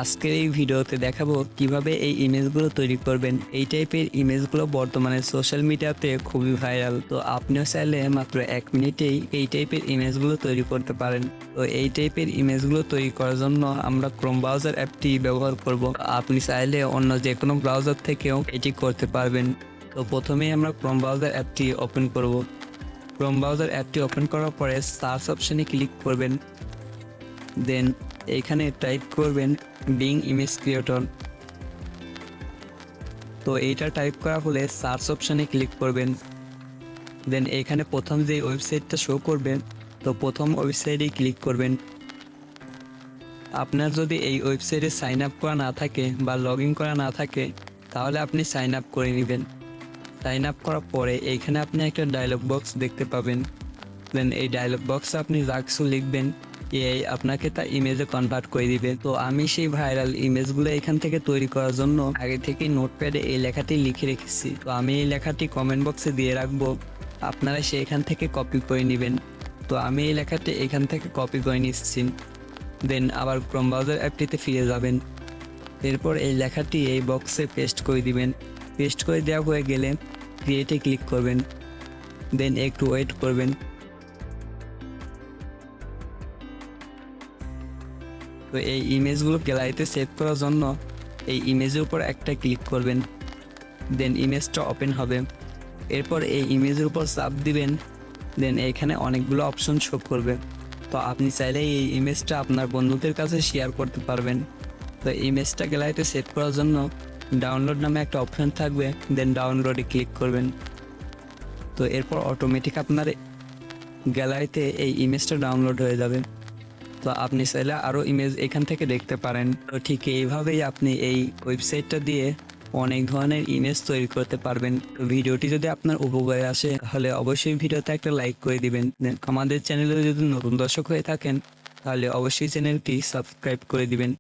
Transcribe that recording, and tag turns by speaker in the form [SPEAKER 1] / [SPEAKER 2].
[SPEAKER 1] আজকের এই ভিডিওতে দেখাবো কিভাবে এই ইমেজগুলো তৈরি করবেন। এই টাইপের ইমেজগুলো বর্তমানে সোশ্যাল মিডিয়াতে খুবই ভাইরাল। তো আপনিও চাইলে মাত্র 1 মিনিটেই এই টাইপের ইমেজগুলো তৈরি করতে পারেন। তো এই টাইপের ইমেজগুলো তৈরি করার জন্য আমরা ক্রোম ব্রাউজার অ্যাপটি ব্যবহার করব। আপনি চাইলে অন্য যে কোনো ব্রাউজার থেকেও এটি করতে পারবেন। তো প্রথমেই আমরা ক্রোম ব্রাউজার অ্যাপটি ওপেন করব। ক্রোম ব্রাউজার অ্যাপটি ওপেন করার পরে সার্চ অপশনে ক্লিক করবেন। দেন এইখানে টাইপ করবেন বিং ইমেজ ক্রিয়েটর। তো এইটা টাইপ করা হলে সার্চ অপশনে ক্লিক করবেন। দেন এইখানে প্রথম যে ওয়েবসাইটটা শো করবেন, তো প্রথম ওয়েবসাইটেই ক্লিক করবেন। আপনার যদি এই ওয়েবসাইটে সাইন আপ করা না থাকে বা লগ ইন করা না থাকে, তাহলে আপনি সাইন আপ করে নেবেন। সাইন আপ করার পরে এইখানে আপনি একটা ডায়লগ বক্স দেখতে পাবেন। দেন এই ডায়লগ বক্সে আপনি যা কিছু লিখবেন, এআই আপনাকে তা ইমেজে কনভার্ট করে দিবে। তো আমি সেই ভাইরাল ইমেজগুলো এখান থেকে তৈরি করার জন্য আগে থেকেই নোটপ্যাডে এই লেখাটি লিখে রেখেছি। তো আমি এই লেখাটি কমেন্ট বক্সে দিয়ে রাখবো, আপনারা সেখান থেকে কপি করে নেবেন। তো আমি এই লেখাটি এখান থেকে কপি করে নিচ্ছি। দেন আবার ক্রোম ব্রাউজার অ্যাপটিতে ফিরে যাবেন। এরপর এই লেখাটি এই বক্সে পেস্ট করে দিবেন। পেস্ট করে দেওয়া হয়ে গেলে ক্রিয়েটে ক্লিক করবেন। দেন একটু ওয়েট করবেন। তো এই ইমেজগুলো গ্যালারিতে সেভ করার জন্য এই ইমেজের উপর একটা ক্লিক করবেন। দেন ইমেজটা ওপেন হবে। এরপর এই ইমেজের উপর চাপ দিবেন। দেন এইখানে অনেকগুলো অপশন শো করবে। তো আপনি চাইলে এই ইমেজটা আপনার বন্ধুদের কাছে শেয়ার করতে পারবেন। তো ইমেজটা গ্যালারিতে সেভ করার জন্য ডাউনলোড নামে একটা অপশন থাকবে। দেন ডাউনলোডে ক্লিক করবেন। তো এরপর অটোমেটিক আপনার গ্যালারিতে এই ইমেজটা ডাউনলোড হয়ে যাবে। তো আপনি চাইলে আরও ইমেজ এখান থেকে দেখতে পারেন। তো ঠিক এইভাবেই আপনি এই ওয়েবসাইটটা দিয়ে অনেক ধরনের ইমেজ তৈরি করতে পারবেন। তো ভিডিওটি যদি আপনার উপকারে আসে তাহলে অবশ্যই ভিডিওতে একটা লাইক করে দিবেন। আমাদের চ্যানেলে যদি নতুন দর্শক হয়ে থাকেন তাহলে অবশ্যই চ্যানেলটি সাবস্ক্রাইব করে দিবেন।